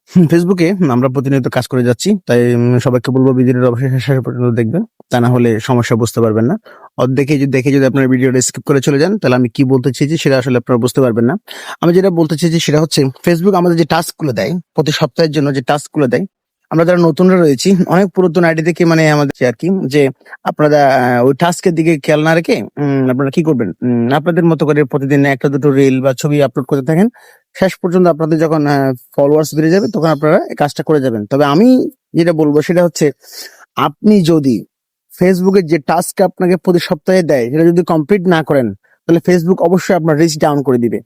ফেসবুকে আমরা প্রতিনিয়ত কাজ করে যাচ্ছি, তাই সবাইকে বলবো ভিডিওটা অবশ্যই শেষ পর্যন্ত দেখবেন, তা না হলে সমস্যা বুঝতে পারবেন না। দেখে যদি আপনার ভিডিওটা স্কিপ করে চলে যান, তাহলে আমি কি বলতে চেয়েছি সেটা আসলে আপনারা বুঝতে পারবেন না। আমি যেটা বলতে চেয়েছি সেটা হচ্ছে, ফেসবুক আমাদের যে টাস্ক গুলো দেয়, প্রতি সপ্তাহের জন্য যে টাস্ক গুলো দেয়, আমরা যারা নতুনরা রয়েছি অনেক পুরাতন আইডি থেকে মানে আমাদের আর কি, যে আপনারা ওই টাস্কের দিকে খেয়াল না রেখে আপনারা কি করবেন, আপনাদের মতো করে প্রতিদিন একটা দুটো রিল বা ছবি আপলোড করতে থাকেন। শেষ পর্যন্ত আপনাদের যখন ফলোয়ার্স বেড়ে যাবে তখন আপনারা এই কাজটা করে যাবেন। তবে আমি যেটা বলবো সেটা হচ্ছে, আপনি যদি ফেসবুকের যে টাস্ক আপনাকে প্রতি সপ্তাহে দেয় সেটা যদি কমপ্লিট না করেন, তাহলে ফেসবুক অবশ্যই আপনার রিচ ডাউন করে দিবে।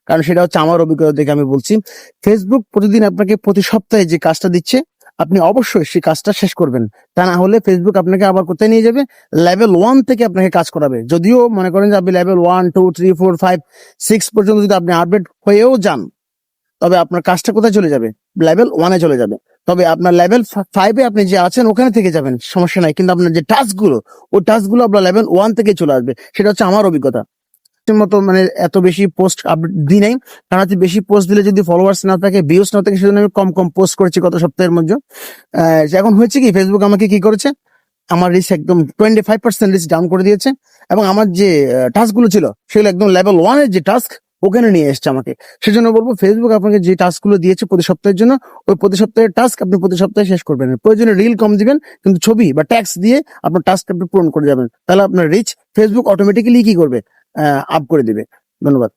কারণ সেটা হচ্ছে আমার অভিজ্ঞতা থেকে আমি বলছি, ফেসবুক প্রতিদিন আপনাকে প্রতি সপ্তাহে যে কাজটা দিচ্ছে, আপনি অবশ্যই সেই কাজটা শেষ করবেন। তা না হলে ফেসবুক আপনাকে আবার কোথায় নিয়ে যাবে, লেভেল 1 থেকে আপনাকে কাজ করাবে। যদিও মনে করেন যে আপনি লেভেল 1 2 3 4 5 6 পর্যন্ত যদি আপনি আপডেট হয়েও যান, তবে আপনার কাজটা কোথায় চলে যাবে, লেভেল 1-এ চলে যাবে। তবে আপনার লেভেল 5-এ আপনি যে আছেন ওখানে থেকে যাবেন, সমস্যা নাই। কিন্তু আপনার যে টাস্কগুলো, ওই টাস্কগুলো আপনার লেভেল 1 থেকে চলে আসবে। সেটা হচ্ছে আমার অভিজ্ঞতা। মতো মানে এত বেশি পোস্ট আপডেট দিই নাই, কারণ হচ্ছে বেশি পোস্ট দিলে যদি ফলোয়ার্স না থাকে, ভিউস না থাকে, সেজন্য আমি কম কম পোস্ট করেছি গত সপ্তাহের মধ্যে। এখন হয়েছে কি, ফেসবুক আমাকে কি করেছে, আমার রিচ একদম 25% রিচ ডাউন করে দিয়েছে, এবং আমার যে টাস্ক গুলো ছিল সেগুলো একদম লেভেল 1-এর যে টাস্ক ওখানে নিয়ে এসছে আমাকে। সেজন্য বলবো, ফেসবুক আপনাকে যে টাস্ক গুলো দিয়েছে প্রতি সপ্তাহের জন্য, ওই প্রতি সপ্তাহের টাস্ক আপনি প্রতি সপ্তাহে শেষ করবেন। প্রয়োজনে রিল কম দিবেন, কিন্তু ছবি বা ট্যাক্স দিয়ে আপনার টাস্ক আপনি পূরণ করে যাবেন। তাহলে আপনার রিচ ফেসবুক অটোমেটিক্যালি কি করবে, আপ করে দিবে। ধন্যবাদ।